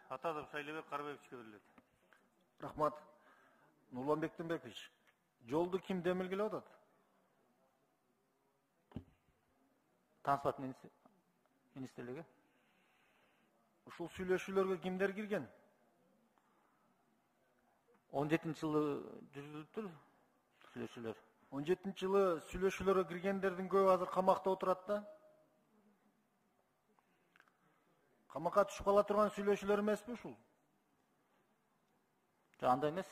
Атадов Шайлебек Карабековичке берилет. Рахмат. Нурланбек Тынбекович, жолду ким демилгелеп атат? Транспорт министрлиги. Ушул сүйлөшүүлөргө кимдер кирген? 17-жылы жүргүзүлүптүр сүйлөшүүлөр. 17-жылы сүйлөшүүлөргө киргендердин көбү азыр камакта отурат да. Камакка түшүп кала турган сүйлөшүүлөр эмеспи ушул? Жок, андай эмес,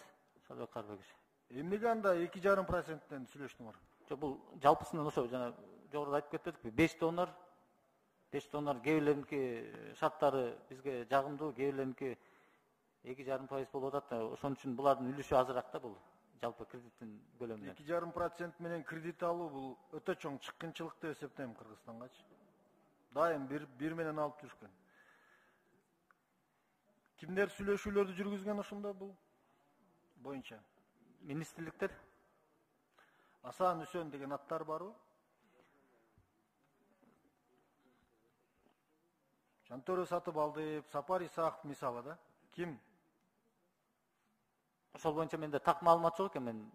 Шайлебек Карабекович. Эмнеге анда 2,5%-тен сүйлөштүңөр? Жок, бул жалпысынан ошо жана жогоруда айтып кетпедикпи? 5 донор кээ бирлериники шарттары бизге жагымдуу, кээ бирлериники 2,5% болуп атат. Ошон үчүн булардын үлүшү азыраак да бул жалпы кредиттин көлөмүнөн. 2,5% менен кредит алуу бул өтө чоң чыккынчылык деп эсептейм Кыргызстангачы. Дайым бир менен алып жүрүшкөн. Кимдер сүйлөшүүлөрдү жүргүзгөн ошондо бул боюнча? Министрликтер. Асан Үсөн деген аттар барбы? Жантөрө Сатыбалдиев, Сапар Исаков мисалы да. Ким? Ошол боюнча менде так маалымат жок экен, мен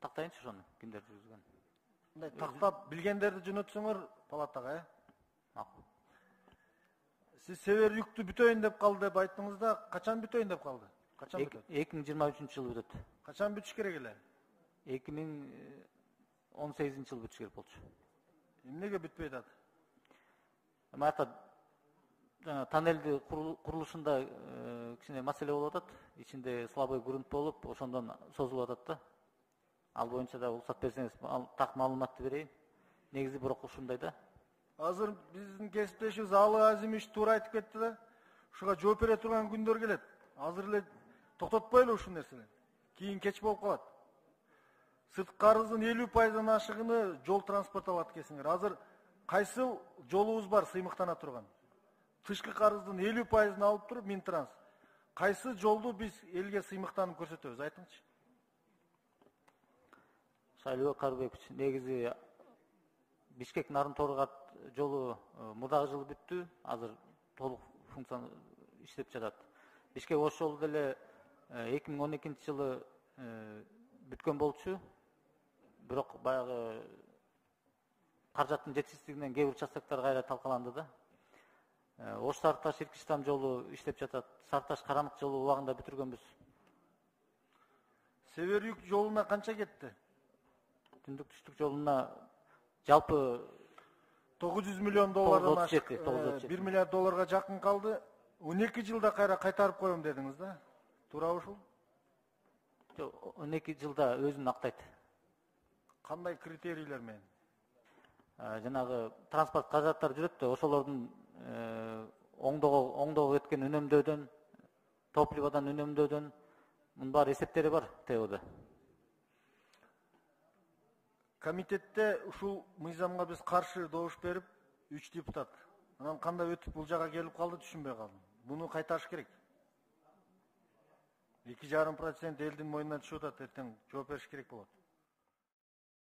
тактайынчы ошону, кимдер жүргүзгөн. Мындай тактап билгендерди жөнөтсөңөр палатага, Макул. Сиз Север Юкту бүтөйүн деп калды деп айттыңыз да, качан бүтөйүн деп калды? Качан бүтөт? 2023-жылы бүтөт. Качан бүтүш керек эле? 2018-жылы бүтүш керек болчу. Эмнеге бүтпөй атат? Маяка тоннелди курулушунда кичине маселе болуп атат. Ичинде слабый грунт болуп, ошондон созулуп атат да. Ал боюнча да уруксат берсеңиз, так маалыматты берейин. Негизи бирок ушундай да. Азыр биздин кесиптешибиз Алы Азимович туура айтып кетти да. Ушуга жооп бере турган күндөр келет. Азыр эле токтотпойлу ушул нерсени. Кийин кеч болуп калат. Сырт карыздын 50%-дан ашыгыны жол транспорт алат экенсиңер. Азыр кайсыл жолубуз бар сыймыктана турган? Тышкы карыздын 50%-ын алып туруп Минтранс. Кайсы жолду биз элге сыймыктанып көрсөтөбүз, айтыңызчы. Шайлебек Карабекович, негизи Бишкек Нарын-Торгат жолу мурдагы жылы бүттү, азыр толук функция иштеп жатат. Бишкек Ош жолу деле 2012-жылы бүткөн болчу. Бирок баягы каражаттын жетишсиздигинен кээ бир участоктор кайра талкаланды да. Ош Сарыташ Иркиштам жолу иштеп жатат. Сарыташ Карамык жолу убагында бүтүргөнбүз. Север Юг жолуна канча кетти? Түндүк түштүк жолуна жалпы 900 миллион доллардан ашык, 937. 1 миллиард долларга жакын калды. 12 жылда кайра кайтарып коем дедиңиз да. Туурабы ушул? 12 жылда өзүн актайт. Кандай критерийлер менен? Жанагы транспорт каражаттары жүрөт да, ошолордун оңдоого кеткен үнөмдөөдөн, топливодон үнөмдөөдөн мунун баары эсептери бар ТОда. Комитетте ушул мыйзамга биз каршы добуш берип, 3 депутат. Анан кандай өтүп бул жага келип калды түшүнбөй калдым. Буну кайтарыш керек. 2,5% элдин мойнуна түшүп атат, эртең жооп бериш керек болот.